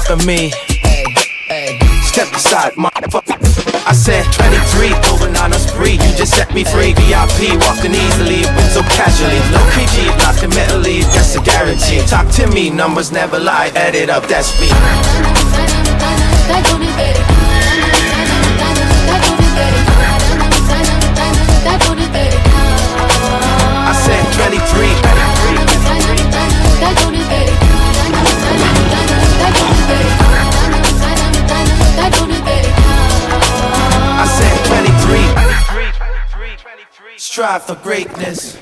after me. Step aside, motherfucker. I said 23, going on a spree. You just set me free. VIP, walking easily, went so casually. No PG, blocking mentally, that's a guarantee. Talk to me, numbers never lie. Add it up, that's me. I said 23. I said 23. Strive for greatness.